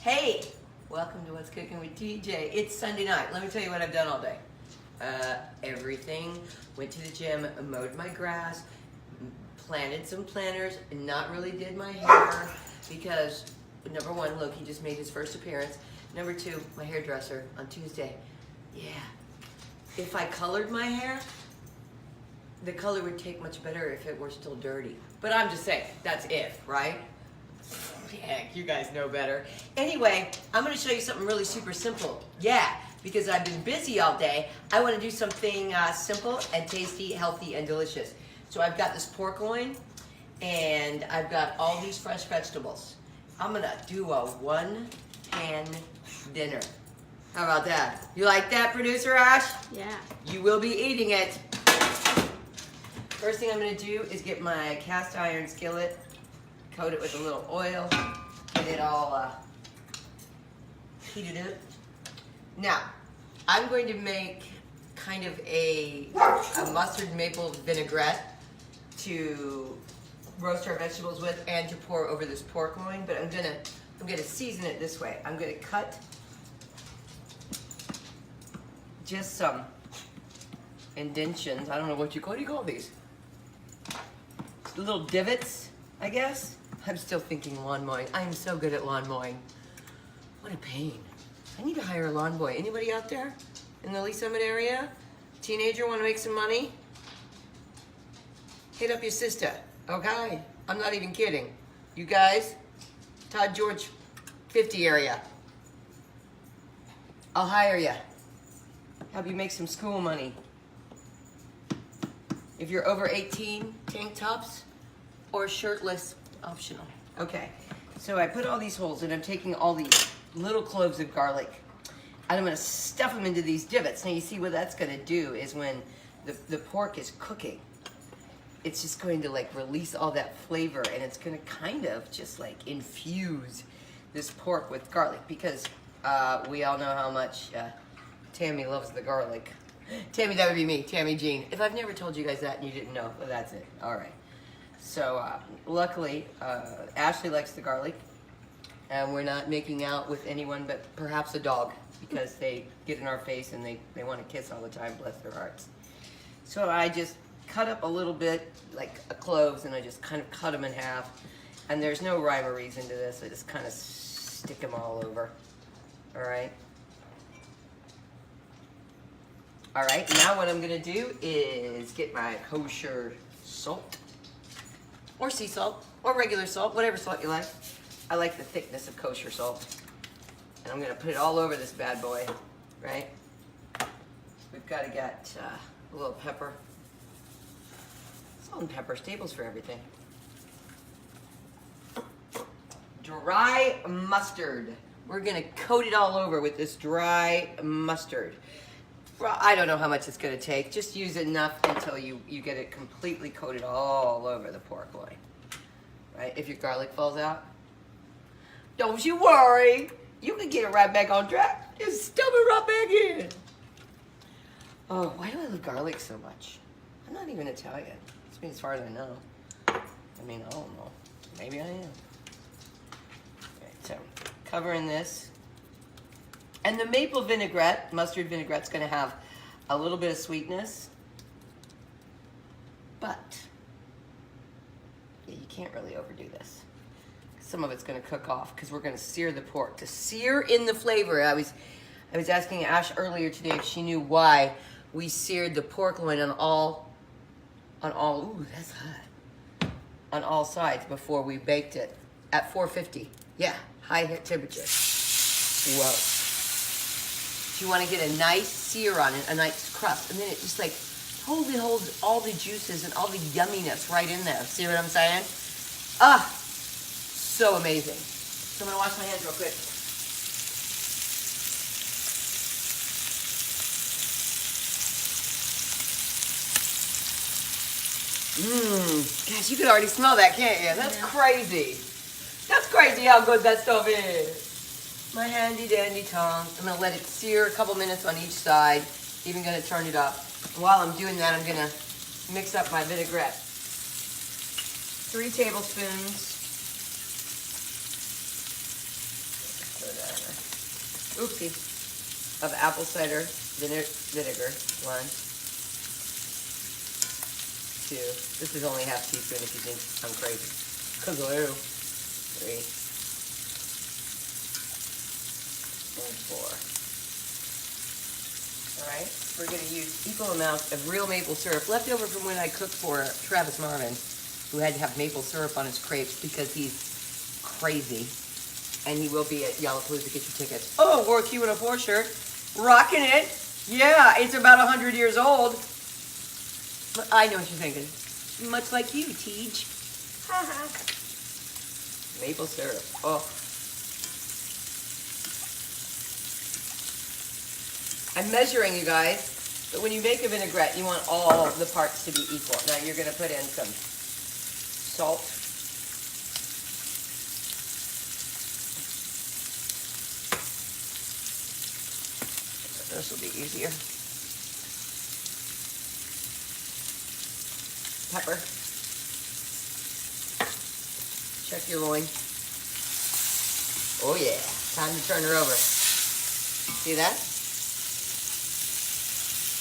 Hey, welcome to What's Cooking with TJ. It's Sunday night. Let me tell you what I've done all day. Everything. Went to the gym, mowed my grass, planted some planters, and not really did my hair because, number one, Loki just made his first appearance. Number two, my hairdresser on Tuesday. Yeah. If I colored my hair, the color would take much better if it were still dirty. But I'm just saying, that's if, right? Heck, you guys know better. Anyway, I'm going to show you something really super simple. Yeah, because I've been busy all day. I want to do something simple and tasty, healthy, and delicious. So I've got this pork loin, and I've got all these fresh vegetables. I'm going to do a one-pan dinner. How about that? You like that, Producer Ash? Yeah. You will be eating it. First thing I'm going to do is get my cast iron skillet, coat it with a little oil, get it all heated up. Now, I'm going to make kind of a mustard maple vinaigrette to roast our vegetables with and to pour over this pork loin, but I'm gonna season it this way. I'm gonna cut just some indentions. I don't know what do you call these? Little divots, I guess. I'm still thinking lawn mowing. I'm so good at lawn mowing. What a pain. I need to hire a lawn boy. Anybody out there in the Lee Summit area? Teenager want to make some money? Hit up your sister, okay? I'm not even kidding. You guys, Todd George 50 area. I'll hire you. Help you make some school money. If you're over 18, tank tops or shirtless, optional. Okay, so I put all these holes and I'm taking all these little cloves of garlic and I'm gonna stuff them into these divots. Now you see what that's gonna do is when the pork is cooking, it's just going to like release all that flavor and it's gonna kind of just like infuse this pork with garlic because we all know how much Tammy loves the garlic. Tammy, that would be me, Tammy Jean. If I've never told you guys that and you didn't know, well, that's it. All right. So luckily, Ashley likes the garlic, and we're not making out with anyone but perhaps a dog because they get in our face and they want to kiss all the time, bless their hearts. So I just cut up a little bit, like cloves, and I just kind of cut them in half. And there's no rhyme or reason to this. I just kind of stick them all over. All right. All right, now what I'm gonna do is get my kosher salt, or sea salt, or regular salt, whatever salt you like. I like the thickness of kosher salt. And I'm gonna put it all over this bad boy, right? We've gotta get a little pepper. Salt and pepper, staples for everything. Dry mustard. We're gonna coat it all over with this dry mustard. I don't know how much it's going to take. Just use enough until you get it completely coated all over the pork loin. Right? If your garlic falls out, don't you worry. You can get it right back on track. Just stuff it right back in. Oh, why do I love garlic so much? I'm not even Italian. It's me as far as I know. I mean, I don't know. Maybe I am. Right, so, covering this. And the maple vinaigrette, mustard vinaigrette's gonna have a little bit of sweetness, but yeah, you can't really overdo this. Some of it's gonna cook off because we're gonna sear the pork. To sear in the flavor, I was asking Ash earlier today if she knew why we seared the pork loin on all, ooh, that's hot, on all sides before we baked it at 450. Yeah, high temperature. Whoa. You want to get a nice sear on it, a nice crust, and then it just like totally holds all the juices and all the yumminess right in there. See what I'm saying? Ah, so amazing. So I'm gonna wash my hands real quick. Gosh, you can already smell that, can't you? That's crazy. That's crazy how good that stuff is. My handy dandy tongs. I'm gonna let it sear a couple minutes on each side. Even gonna turn it up. While I'm doing that, I'm gonna mix up my vinaigrette. 3 tablespoons. Put it oopsie, of apple cider vinegar. 1, 2. This is only half teaspoon if you think I'm crazy. Kazoo. 3 and 4. All right, we're going to use equal amounts of real maple syrup left over from when I cooked for Travis Marvin, who had to have maple syrup on his crepes because he's crazy. And he will be at Yallapalooza. Get your tickets. Oh, wore a Q104 shirt. Rocking it. Yeah, it's about 100 years old. But I know what you're thinking. Much like you, Tej. Maple syrup. Oh. I'm measuring, you guys. But when you make a vinaigrette, you want all the parts to be equal. Now you're going to put in some salt. This will be easier. Pepper. Check your loin. Oh yeah, time to turn her over. See that?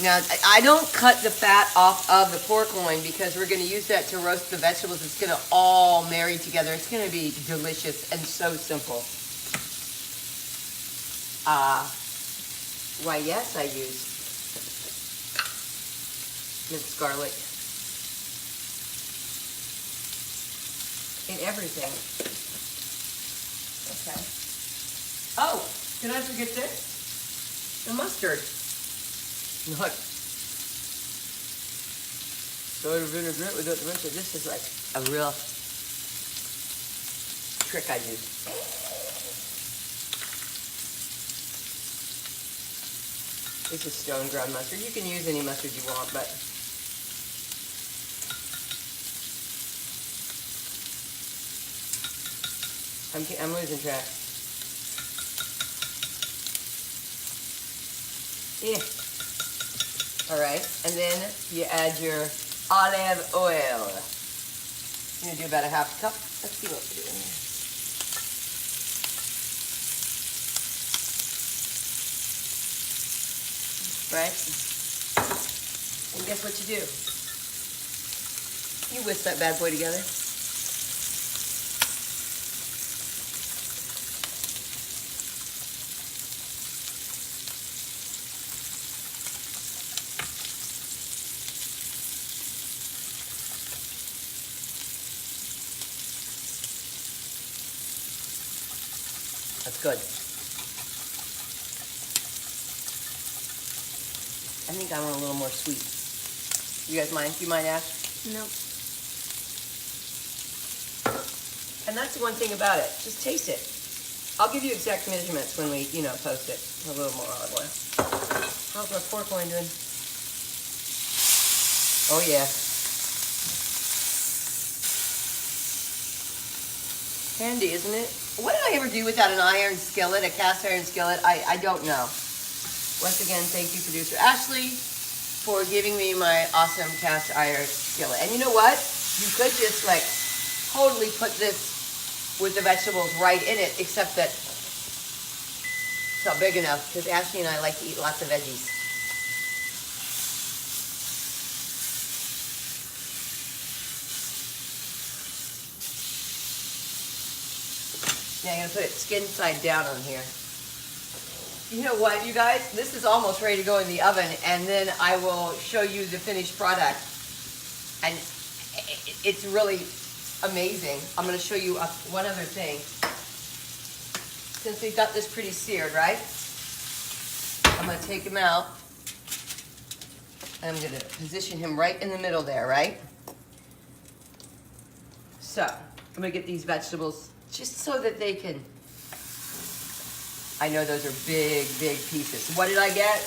Now, I don't cut the fat off of the pork loin because we're going to use that to roast the vegetables. It's going to all marry together. It's going to be delicious and so simple. Why, yes, I use minced garlic in everything. Okay. Oh, did I forget this? The mustard. Look. Soda vinaigrette without the mustard. This is like a real trick I use. This is stone ground mustard. You can use any mustard you want, but I'm losing track. Yeah. All right, and then you add your olive oil. I'm gonna do about a half cup. Let's see what we're doing here. Right? And guess what you do? You whisk that bad boy together. That's good. I think I want a little more sweet. You guys mind? Do you mind, Ash? No. And that's the one thing about it. Just taste it. I'll give you exact measurements when we, post it. A little more olive oil. How's my pork loin doing? Oh, yeah. Handy, isn't it? What did I ever do without an iron skillet, a cast iron skillet? I don't know. Once again, thank you, producer Ashley, for giving me my awesome cast iron skillet. And you know what? You could just totally put this with the vegetables right in it, except that it's not big enough because Ashley and I like to eat lots of veggies. Now I'm going to put it skin side down on here. You know what, you guys? This is almost ready to go in the oven, and then I will show you the finished product. And it's really amazing. I'm going to show you one other thing. Since we've got this pretty seared, right? I'm going to take him out. And I'm going to position him right in the middle there, right? So, I'm going to get these vegetables just so that they can... I know those are big, big pieces. What did I get?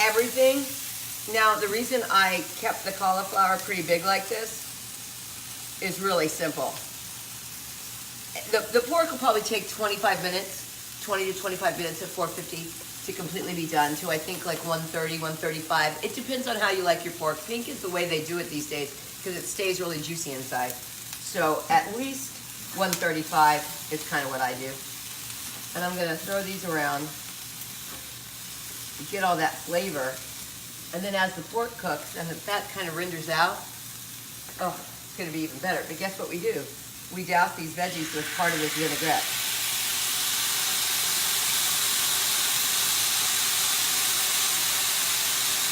Everything. Now, the reason I kept the cauliflower pretty big like this is really simple. The pork will probably take 25 minutes, 20 to 25 minutes at 450 to completely be done, to I think 130, 135. It depends on how you like your pork. Pink is the way they do it these days because it stays really juicy inside. So at least 135 is kind of what I do. And I'm gonna throw these around, get all that flavor. And then as the pork cooks and the fat kind of renders out, oh, it's gonna be even better. But guess what we do? We douse these veggies with part of this vinaigrette.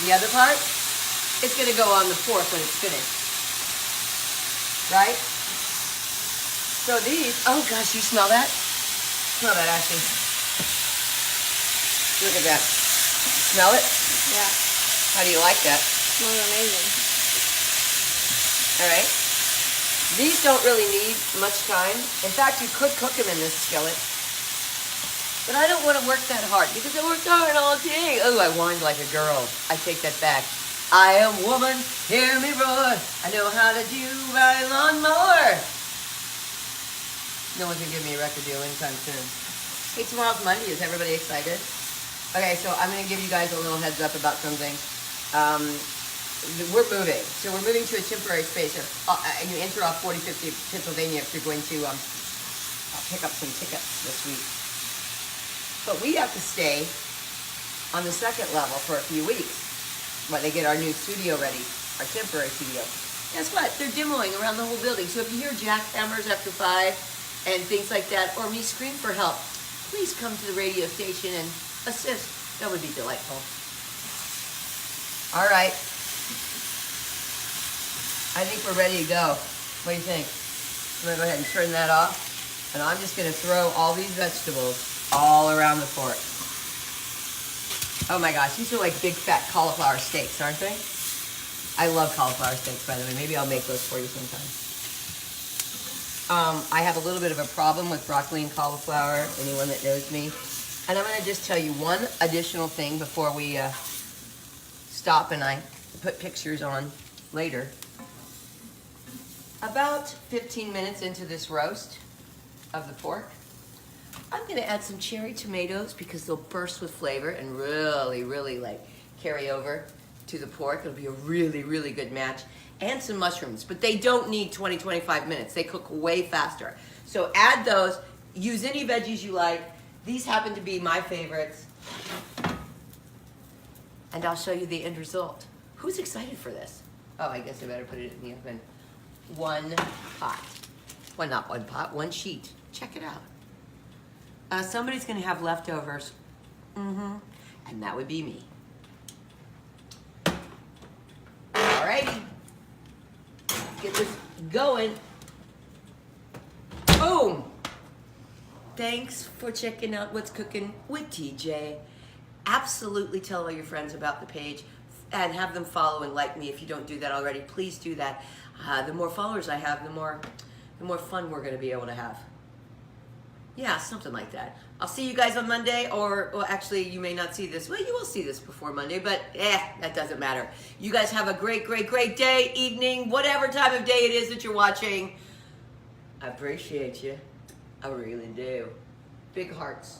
The other part, it's gonna go on the pork when it's finished. Right? So these, oh gosh, you smell that? Smell that, Ashley. Look at that. Smell it? Yeah. How do you like that? Smells amazing. All right. These don't really need much time. In fact, you could cook them in this skillet. But I don't want to work that hard because I worked hard all day. Oh, I whined like a girl. I take that back. I am woman, hear me roar. I know how to do my lawnmower. No one can give me a record deal anytime soon. Hey, tomorrow's Monday. Is everybody excited? Okay, so I'm going to give you guys a little heads up about something. We're moving. So we're moving to a temporary space. And you enter off 4050 Pennsylvania if you're going to pick up some tickets this week. But we have to stay on the second level for a few weeks while they get our new studio ready, our temporary studio. Guess what? They're demoing around the whole building. So if you hear jackhammers after 5 and things like that, or me scream for help, please come to the radio station and assist. That would be delightful. All right. I think we're ready to go. What do you think? I'm gonna go ahead and turn that off. And I'm just gonna throw all these vegetables all around the pork. Oh my gosh, these are like big fat cauliflower steaks, aren't they? I love cauliflower steaks, by the way. Maybe I'll make those for you sometime. I have a little bit of a problem with broccoli and cauliflower, anyone that knows me. And I'm gonna just tell you one additional thing before we stop and I put pictures on later. About 15 minutes into this roast of the pork, I'm gonna add some cherry tomatoes because they'll burst with flavor and really, really like carry over to the pork. It'll be a really, really good match. And some mushrooms, but they don't need 20-25 minutes. They cook way faster. So add those, use any veggies you like. These happen to be my favorites. And I'll show you the end result. Who's excited for this? Oh, I guess I better put it in the oven. One pot. Well, not one pot, one sheet. Check it out. Somebody's gonna have leftovers. And that would be me. Alrighty. Get this going. Boom. Thanks for checking out What's Cooking with TJ. Absolutely tell all your friends about the page and have them follow and like me if you don't do that already. Please do that. The more followers I have, the more fun we're going to be able to have. Yeah, something like that. I'll see you guys on Monday, or well, actually, you may not see this. Well, you will see this before Monday, but that doesn't matter. You guys have a great, great, great day, evening, whatever time of day it is that you're watching. I appreciate you. I really do. Big hearts.